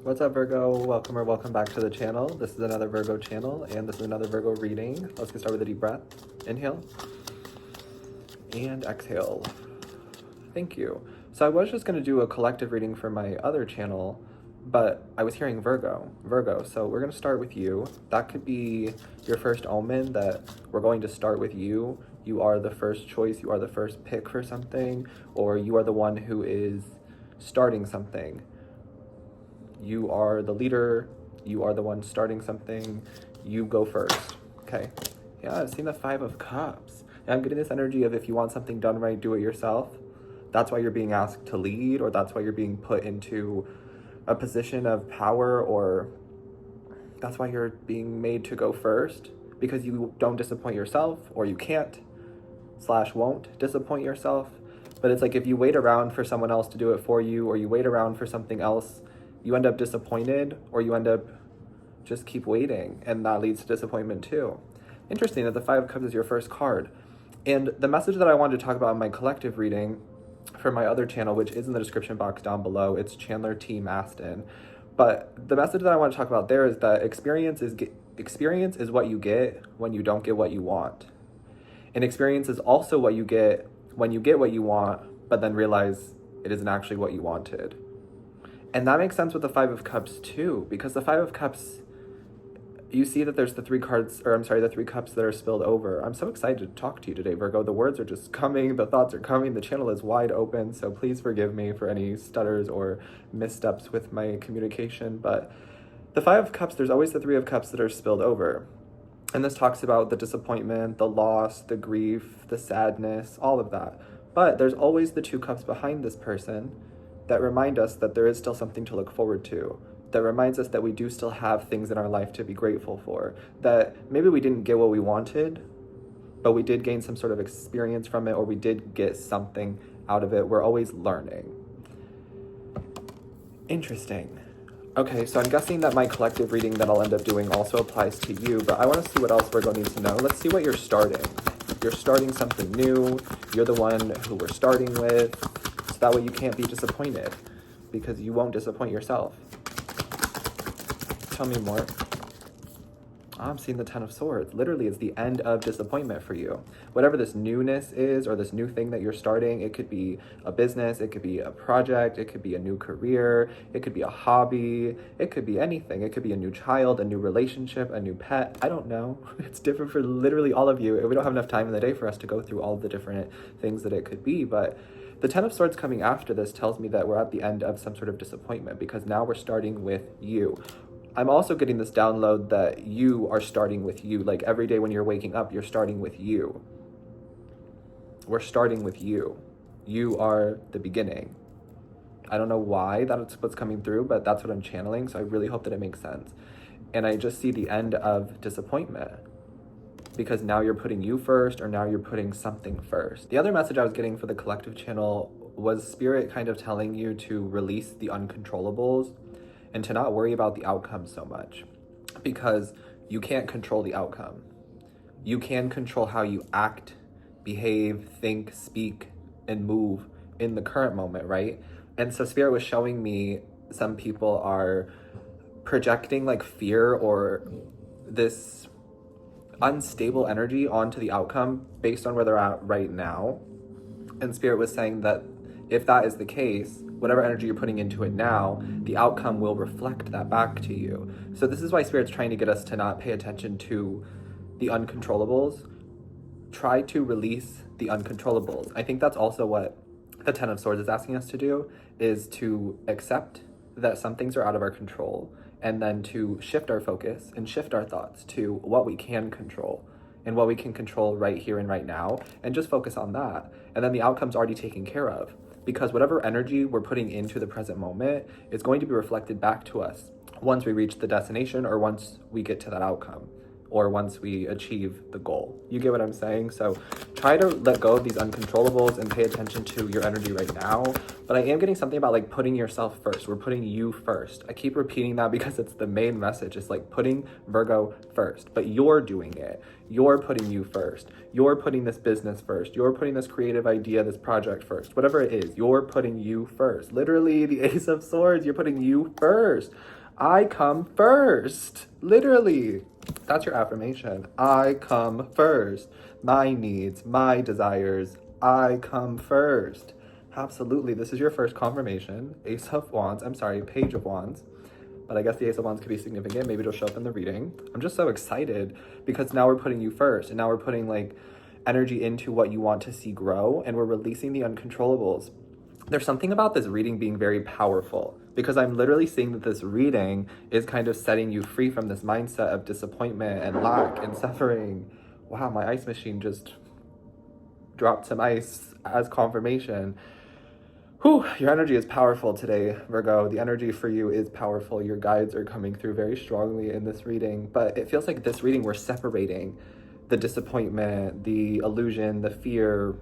What's up, Virgo? Welcome or welcome back to the channel. This is another Virgo channel, and this is another Virgo reading. Let's get started with a deep breath. Inhale and exhale. Thank you. So I was just going to do a collective reading for my other channel, but I was hearing Virgo. So we're going to start with you. That could be your first omen that we're going to start with you. You are the first choice. You are the first pick for something, or you are the one who is starting something. You are the leader, you are the one starting something, you go first, okay? Yeah, I've seen the 5 of Cups. And I'm getting this energy of if you want something done right, do it yourself. That's why you're being asked to lead, or that's why you're being put into a position of power, or that's why you're being made to go first, because you don't disappoint yourself, or you can't / won't disappoint yourself. But it's like if you wait around for someone else to do it for you, or you wait around for something else, you end up disappointed, or you end up just keep waiting, and that leads to disappointment too. Interesting that the 5 of Cups is your first card. And the message that I wanted to talk about in my collective reading for my other channel, which is in the description box down below, it's Chandler Mastin. But the message that I want to talk about there is that experience is what you get when you don't get what you want. And experience is also what you get when you get what you want, but then realize it isn't actually what you wanted. And that makes sense with the 5 of Cups too, because the 5 of Cups, you see that there's the 3 cups that are spilled over. I'm so excited to talk to you today, Virgo. The words are just coming, the thoughts are coming, the channel is wide open, so please forgive me for any stutters or missteps with my communication. But the 5 of Cups, there's always the 3 of Cups that are spilled over. And this talks about the disappointment, the loss, the grief, the sadness, all of that. But there's always the 2 cups behind this person that remind us that there is still something to look forward to, that reminds us that we do still have things in our life to be grateful for, that maybe we didn't get what we wanted, but we did gain some sort of experience from it, or we did get something out of it. We're always learning. Interesting. Okay, so I'm guessing that my collective reading that I'll end up doing also applies to you, but I want to see what else Virgo needs to know. Let's see what you're starting. You're starting something new. You're the one who we're starting with. So that way you can't be disappointed, because you won't disappoint yourself. Tell me more. I'm seeing the 10 of Swords. Literally, it's the end of disappointment for you. Whatever this newness is, or this new thing that you're starting, it could be a business, it could be a project, it could be a new career, it could be a hobby, it could be anything. It could be a new child, a new relationship, a new pet. I don't know. It's different for literally all of you. We don't have enough time in the day for us to go through all the different things that it could be, but the 10 of Swords coming after this tells me that we're at the end of some sort of disappointment, because now we're starting with you. I'm also getting this download that you are starting with you. Like every day when you're waking up, you're starting with you. We're starting with you. You are the beginning. I don't know why that's what's coming through, but that's what I'm channeling. So I really hope that it makes sense. And I just see the end of disappointment, because now you're putting you first, or now you're putting something first. The other message I was getting for the collective channel was Spirit kind of telling you to release the uncontrollables and to not worry about the outcome so much, because you can't control the outcome. You can control how you act, behave, think, speak, and move in the current moment, right? And so Spirit was showing me some people are projecting like fear or this unstable energy onto the outcome based on where they're at right now. And Spirit was saying that if that is the case, whatever energy you're putting into it now, the outcome will reflect that back to you. So this is why Spirit's trying to get us to not pay attention to the uncontrollables. Try to release the uncontrollables. I think that's also what the 10 of Swords is asking us to do, is to accept that some things are out of our control, and then to shift our focus and shift our thoughts to what we can control and what we can control right here and right now, and just focus on that. And then the outcome's already taken care of, because whatever energy we're putting into the present moment is going to be reflected back to us once we reach the destination, or once we get to that outcome. or once we achieve the goal. You get what I'm saying? So try to let go of these uncontrollables and pay attention to your energy right now. But I am getting something about like putting yourself first. We're putting you first. I keep repeating that because it's the main message. It's like putting Virgo first, but you're doing it. You're putting you first. You're putting this business first. You're putting this creative idea, this project first. Whatever it is, you're putting you first. Literally, the Ace of Swords, you're putting you first. I come first. Literally. That's your affirmation. I come first. My needs, my desires, I come first. Absolutely. This is your first confirmation. Ace of Wands. I'm sorry, Page of Wands. But I guess the Ace of Wands could be significant. Maybe it'll show up in the reading. I'm just so excited because now we're putting you first. And now we're putting like energy into what you want to see grow. And we're releasing the uncontrollables. There's something about this reading being very powerful because I'm literally seeing that this reading is kind of setting you free from this mindset of disappointment and lack and suffering. Wow, my ice machine just dropped some ice as confirmation. Whew, your energy is powerful today, Virgo. The energy for you is powerful. Your guides are coming through very strongly in this reading, but it feels like this reading we're separating the disappointment, the illusion, the fear,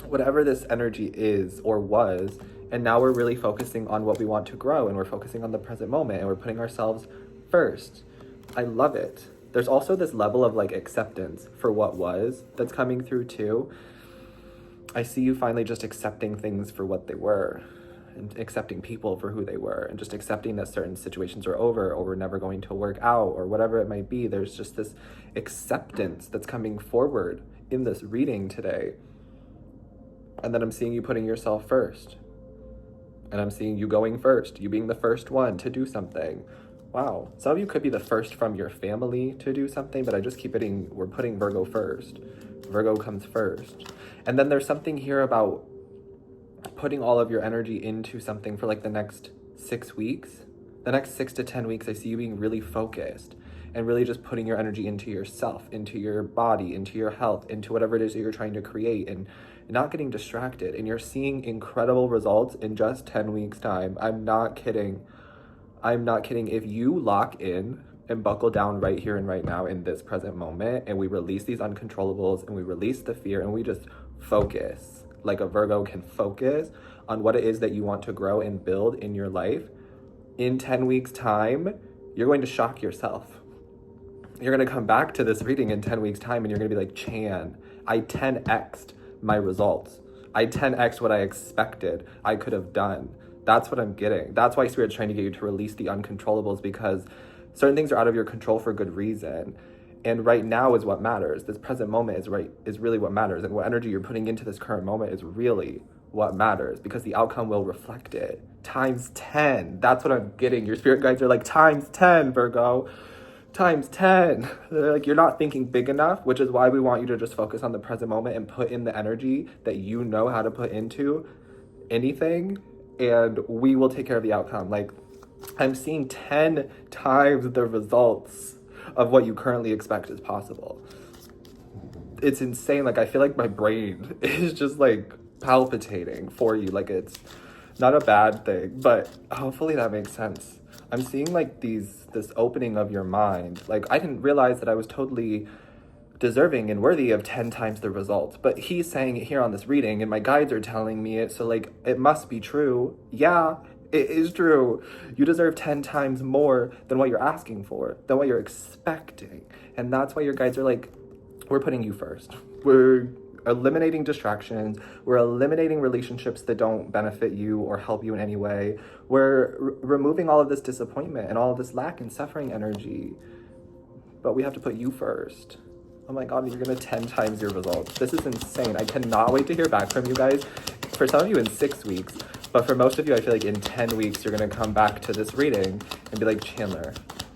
whatever this energy is or was, and now we're really focusing on what we want to grow, and we're focusing on the present moment, and we're putting ourselves first. I love it. There's also this level of like acceptance for what was that's coming through too. I see you finally just accepting things for what they were, and accepting people for who they were, and just accepting that certain situations are over or we're never going to work out or whatever it might be. There's just this acceptance that's coming forward in this reading today. And then I'm seeing you putting yourself first. And I'm seeing you going first, you being the first one to do something. Wow, some of you could be the first from your family to do something, but I just keep hitting, we're putting Virgo first. Virgo comes first. And then there's something here about putting all of your energy into something for like the next 6 weeks. The next 6 to 10 weeks, I see you being really focused and really just putting your energy into yourself, into your body, into your health, into whatever it is that you're trying to create, and not getting distracted. And you're seeing incredible results in just 10 weeks time. I'm not kidding. I'm not kidding. If you lock in and buckle down right here and right now in this present moment, and we release these uncontrollables and we release the fear and we just focus like a Virgo can focus on what it is that you want to grow and build in your life, in 10 weeks time, you're going to shock yourself. You're going to come back to this reading in 10 weeks time and you're going to be like, Chan, I 10x'd my results. I 10x'd what I expected I could have done. That's what I'm getting. That's why Spirit's trying to get you to release the uncontrollables, because certain things are out of your control for good reason. And right now is what matters. This present moment is really what matters. And what energy you're putting into this current moment is really what matters, because the outcome will reflect it. Times 10. That's what I'm getting. Your spirit guides are like, times 10, Virgo. Times 10. They're like, you're not thinking big enough, which is why we want you to just focus on the present moment and put in the energy that you know how to put into anything, and we will take care of the outcome. Like, I'm seeing 10 times the results of what you currently expect is possible. It's insane. Like, I feel like my brain is just like palpitating for you. Like, it's not a bad thing, but hopefully that makes sense. I'm seeing like this opening of your mind. Like, I didn't realize that I was totally deserving and worthy of 10 times the results, but he's saying it here on this reading and my guides are telling me it, so like it must be true. Yeah, it is true. You deserve 10 times more than what you're asking for, than what you're expecting. And that's why your guides are like, we're putting you first. We're eliminating distractions. We're eliminating relationships that don't benefit you or help you in any way. We're removing all of this disappointment and all of this lack and suffering energy. But we have to put you first. Oh my God, you're gonna 10 times your results. This is insane. I cannot wait to hear back from you guys. For some of you in 6 weeks, but for most of you, I feel like in 10 weeks, you're gonna come back to this reading and be like, Chandler,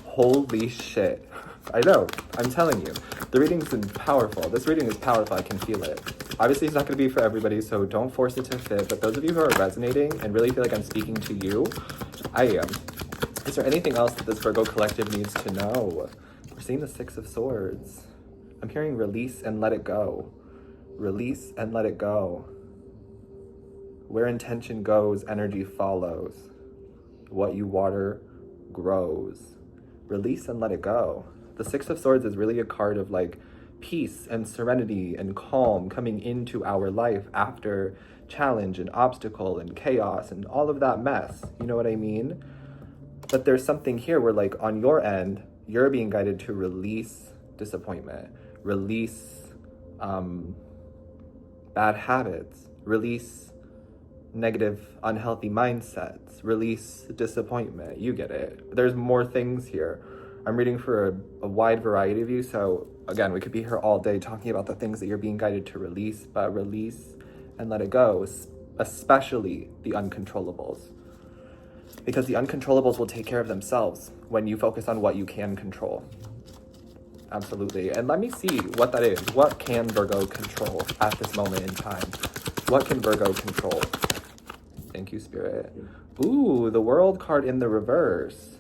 holy shit. I know, I'm telling you, the reading's been powerful. This reading is powerful, I can feel it. Obviously, it's not gonna be for everybody, so don't force it to fit, but those of you who are resonating and really feel like I'm speaking to you, I am. Is there anything else that this Virgo collective needs to know? We're seeing the 6 of Swords. I'm hearing release and let it go. Release and let it go. Where intention goes, energy follows. What you water grows. Release and let it go. The Six of Swords is really a card of like peace and serenity and calm coming into our life after challenge and obstacle and chaos and all of that mess. You know what I mean? But there's something here where like on your end, you're being guided to release disappointment, release bad habits, release negative, unhealthy mindsets, release disappointment. You get it. There's more things here. I'm reading for a wide variety of you. So again, we could be here all day talking about the things that you're being guided to release, but release and let it go, especially the uncontrollables. Because the uncontrollables will take care of themselves when you focus on what you can control. Absolutely. And let me see what that is. What can Virgo control at this moment in time? What can Virgo control? Thank you, Spirit. Ooh, the World card in the reverse.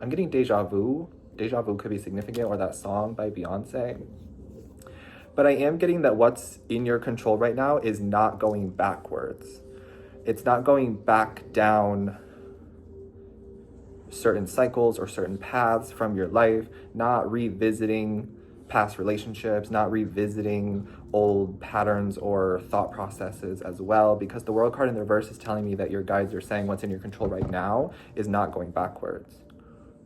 I'm getting deja vu. Deja vu could be significant, or that song by Beyonce. But I am getting that what's in your control right now is not going backwards. It's not going back down certain cycles or certain paths from your life, not revisiting past relationships, not revisiting old patterns or thought processes as well, because the World card in the reverse is telling me that your guides are saying what's in your control right now is not going backwards,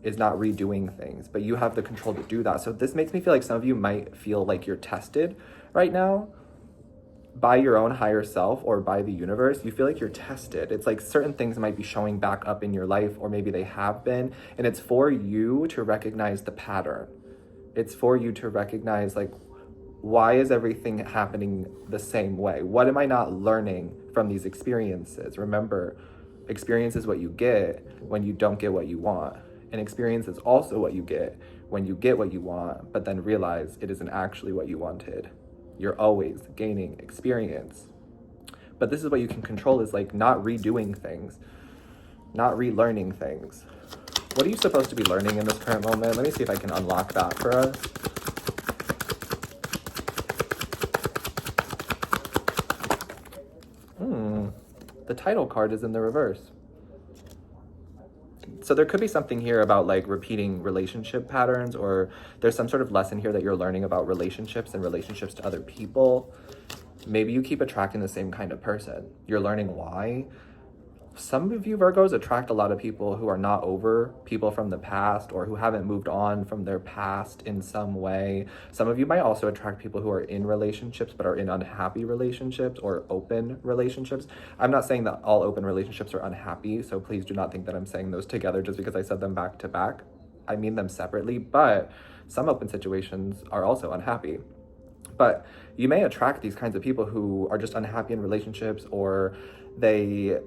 is not redoing things, but you have the control to do that. So this makes me feel like some of you might feel like you're tested right now by your own higher self or by the universe. You feel like you're tested. It's like certain things might be showing back up in your life, or maybe they have been, and it's for you to recognize the pattern. It's for you to recognize, like, why is everything happening the same way? What am I not learning from these experiences? Remember, experience is what you get when you don't get what you want. And experience is also what you get when you get what you want, but then realize it isn't actually what you wanted. You're always gaining experience. But this is what you can control, is like not redoing things, not relearning things. What are you supposed to be learning in this current moment? Let me see if I can unlock that for us. The title card is in the reverse. So there could be something here about like repeating relationship patterns, or there's some sort of lesson here that you're learning about relationships and relationships to other people. Maybe you keep attracting the same kind of person. You're learning why. Some of you Virgos attract a lot of people who are not over people from the past, or who haven't moved on from their past in some way. Some of you might also attract people who are in relationships but are in unhappy relationships or open relationships. I'm not saying that all open relationships are unhappy, so please do not think that I'm saying those together just because I said them back to back. I mean them separately, but some open situations are also unhappy. But you may attract these kinds of people who are just unhappy in relationships, or they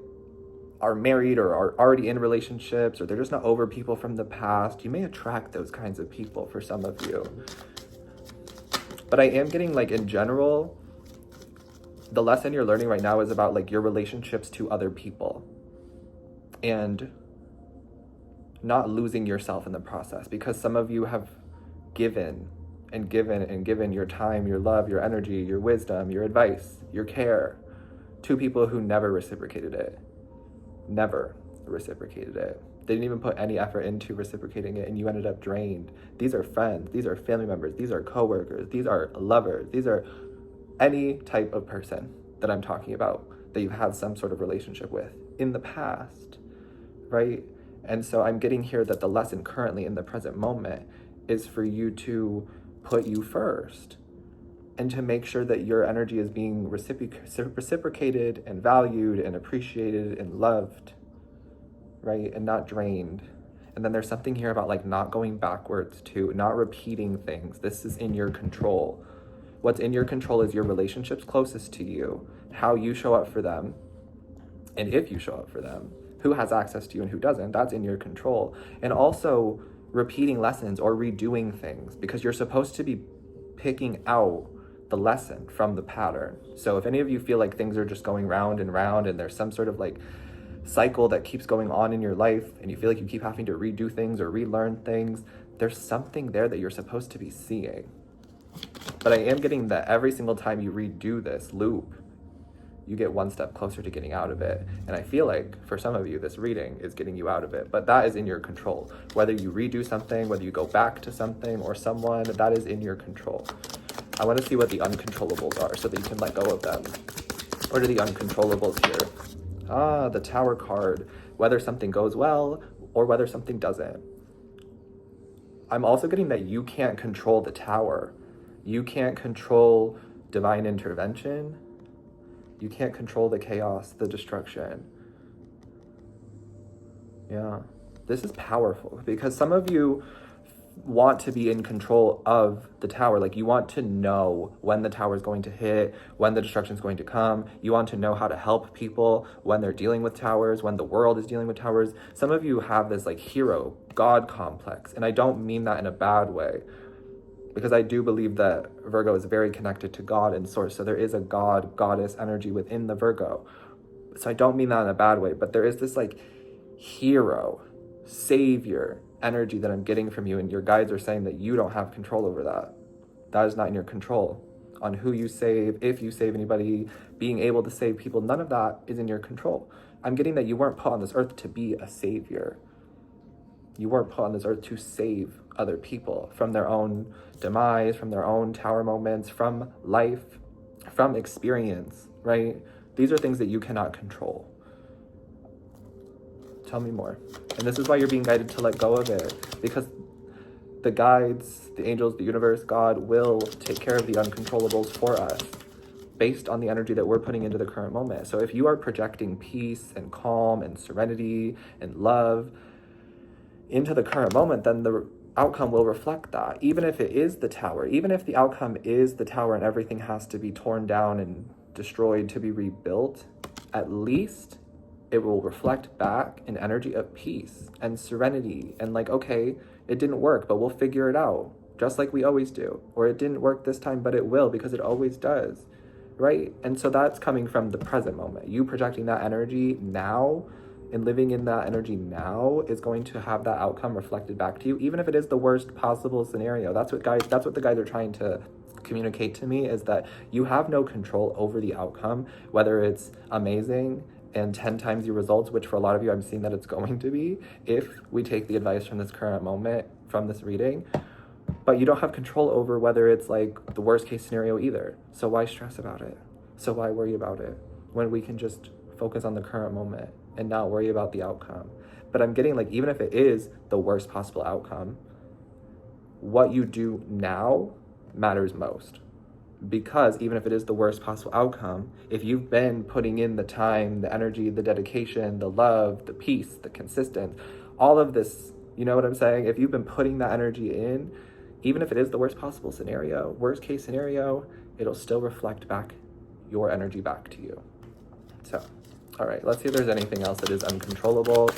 are married or are already in relationships, or they're just not over people from the past. You may attract those kinds of people for some of you. But I am getting, like, in general, the lesson you're learning right now is about like your relationships to other people and not losing yourself in the process, because some of you have given and given and given your time, your love, your energy, your wisdom, your advice, your care to people who never reciprocated it. Never reciprocated it. They didn't even put any effort into reciprocating it, and you ended up drained. These are friends, these are family members, these are coworkers, these are lovers, these are any type of person that I'm talking about that you've had some sort of relationship with in the past, right? And so I'm getting here that the lesson currently in the present moment is for you to put you first, and to make sure that your energy is being reciprocated and valued and appreciated and loved, right? And not drained. And then there's something here about like not going backwards too, not repeating things. This is in your control. What's in your control is your relationships closest to you, how you show up for them, and if you show up for them, who has access to you and who doesn't. That's in your control. And also repeating lessons or redoing things, because you're supposed to be picking out the lesson from the pattern. So if any of you feel like things are just going round and round, and there's some sort of like cycle that keeps going on in your life, and you feel like you keep having to redo things or relearn things, there's something there that you're supposed to be seeing. But I am getting that every single time you redo this loop, you get one step closer to getting out of it. And I feel like for some of you, this reading is getting you out of it, but that is in your control. Whether you redo something, whether you go back to something or someone, that is in your control. I want to see what the uncontrollables are so that you can let go of them. What are the uncontrollables here? Ah, the Tower card. Whether something goes well or whether something doesn't. I'm also getting that you can't control the Tower. You can't control divine intervention. You can't control the chaos, the destruction. Yeah, this is powerful because some of you want to be in control of the Tower. Like, you want to know when the Tower is going to hit, when the destruction is going to come. You want to know how to help people when they're dealing with towers, when the world is dealing with towers. Some of you have this like hero, God complex. And I don't mean that in a bad way, because I do believe that Virgo is very connected to God and source. So there is a God, goddess energy within the Virgo. So I don't mean that in a bad way, but there is this like hero, savior energy that I'm getting from you. And your guides are saying that you don't have control over that. That is not in your control. On who you save, if you save anybody, being able to save people, none of that is in your control. I'm getting that you weren't put on this earth to be a savior. You weren't put on this earth to save other people from their own demise, from their own Tower moments, from life, from experience, right? These are things that you cannot control. Tell me more. And this is why you're being guided to let go of it, because the guides, the angels, the universe, God will take care of the uncontrollables for us based on the energy that we're putting into the current moment. So if you are projecting peace and calm and serenity and love into the current moment, then the outcome will reflect that. Even if it is the Tower, even if the outcome is the Tower and everything has to be torn down and destroyed to be rebuilt, at least it will reflect back an energy of peace and serenity and like, okay, it didn't work, but we'll figure it out, just like we always do. Or it didn't work this time, but it will, because it always does, right? And so that's coming from the present moment. You projecting that energy now and living in that energy now is going to have that outcome reflected back to you, even if it is the worst possible scenario. That's what the guys are trying to communicate to me, is that you have no control over the outcome, whether it's amazing and 10 times your results, which for a lot of you, I'm seeing that it's going to be, if we take the advice from this current moment, from this reading. But you don't have control over whether it's like the worst case scenario either. So why stress about it? So why worry about it when we can just focus on the current moment and not worry about the outcome? But I'm getting like, even if it is the worst possible outcome, what you do now matters most. Because even if it is the worst possible outcome, if you've been putting in the time, the energy, the dedication, the love, the peace, the consistent, all of this, you know what I'm saying? If you've been putting that energy in, even if it is the worst possible scenario, worst case scenario, it'll still reflect back your energy back to you. So, all right, let's see if there's anything else that is uncontrollable.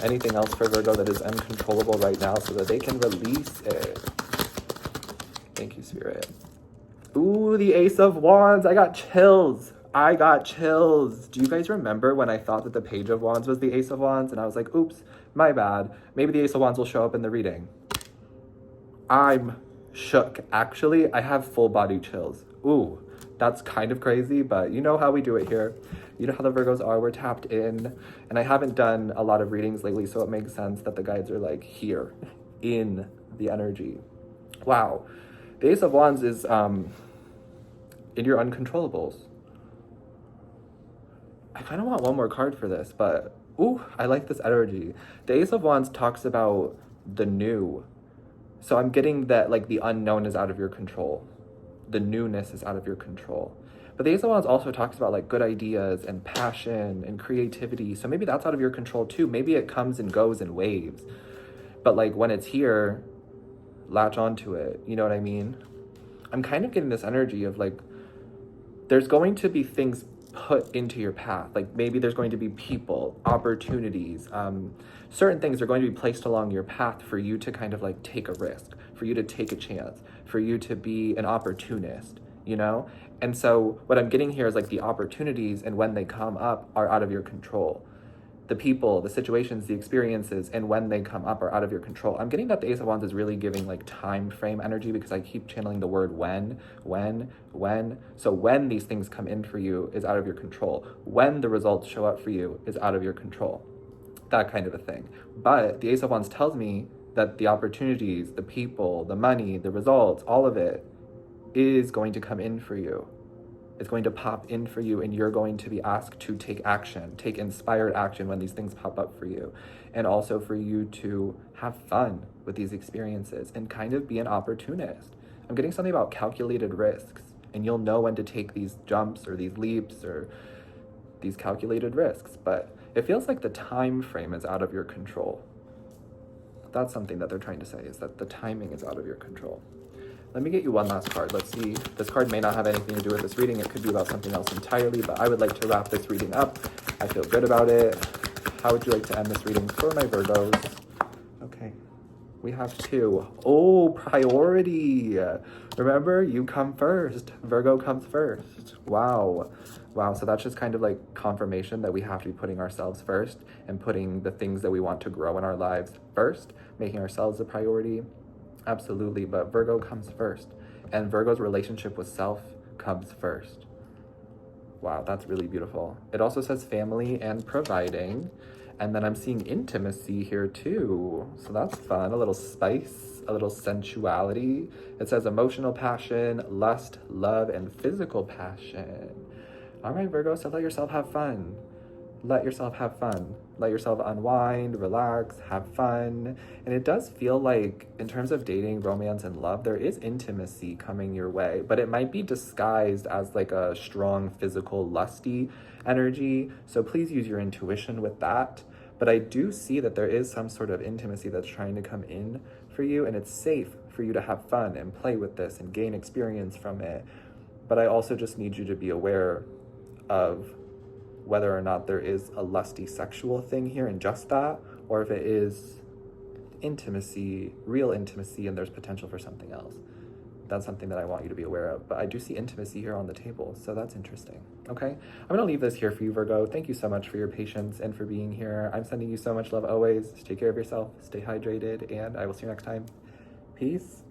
Anything else for Virgo that is uncontrollable right now so that they can release it. Thank you, Spirit. Ooh, the Ace of Wands. I got chills. Do you guys remember when I thought that the Page of Wands was the Ace of Wands? And I was like, oops, my bad. Maybe the Ace of Wands will show up in the reading. I'm shook. Actually, I have full body chills. Ooh, that's kind of crazy, but you know how we do it here. You know how the Virgos are. We're tapped in. And I haven't done a lot of readings lately, so it makes sense that the guides are like here in the energy. Wow. The Ace of Wands is in your uncontrollables. I kind of want one more card for this, but ooh, I like this energy. The Ace of Wands talks about the new. So I'm getting that like the unknown is out of your control. The newness is out of your control. But the Ace of Wands also talks about like good ideas and passion and creativity. So maybe that's out of your control too. Maybe it comes and goes in waves. But like when it's here, latch onto it. You know what I mean? I'm kind of getting this energy of like, there's going to be things put into your path. Like maybe there's going to be people, opportunities, certain things are going to be placed along your path for you to kind of like take a risk, for you to take a chance, for you to be an opportunist, you know? And so what I'm getting here is like the opportunities and when they come up are out of your control. the people, the situations, the experiences, and when they come up are out of your control. I'm getting that the Ace of Wands is really giving like time frame energy, because I keep channeling the word when. So when these things come in for you is out of your control. When the results show up for you is out of your control. That kind of a thing. But the Ace of Wands tells me that the opportunities, the people, the money, the results, all of it is going to come in for you. It's going to pop in for you, and you're going to be asked to take action, take inspired action when these things pop up for you. And also for you to have fun with these experiences and kind of be an opportunist. I'm getting something about calculated risks, and you'll know when to take these jumps or these leaps or these calculated risks. But it feels like the time frame is out of your control. That's something that they're trying to say, is that the timing is out of your control. Let me get you one last card. Let's see. This card may not have anything to do with this reading. It could be about something else entirely, but I would like to wrap this reading up. I feel good about it. How would you like to end this reading for my Virgos? Okay. We have 2. Oh, priority. Remember, you come first. Virgo comes first. Wow. Wow. So that's just kind of like confirmation that we have to be putting ourselves first and putting the things that we want to grow in our lives first, making ourselves a priority. Absolutely, but Virgo comes first, and Virgo's relationship with self comes first. Wow, that's really beautiful. It also says family and providing, and then I'm seeing intimacy here too, so that's fun. A little spice, a little sensuality. It says emotional passion, lust, love, and physical passion. All right, Virgo, so let yourself have fun. Let yourself have fun. Let yourself unwind, relax, have fun. And it does feel like, in terms of dating, romance, and love, there is intimacy coming your way, but it might be disguised as like a strong physical, lusty energy. So please use your intuition with that. But I do see that there is some sort of intimacy that's trying to come in for you, and it's safe for you to have fun and play with this and gain experience from it. But I also just need you to be aware of whether or not there is a lusty sexual thing here and just that, or if it is intimacy, real intimacy, and there's potential for something else. That's something that I want you to be aware of. But I do see intimacy here on the table, so that's interesting. Okay, I'm gonna leave this here for you, Virgo. Thank you so much for your patience and for being here. I'm sending you so much love always. Take care of yourself, stay hydrated, and I will see you next time. Peace.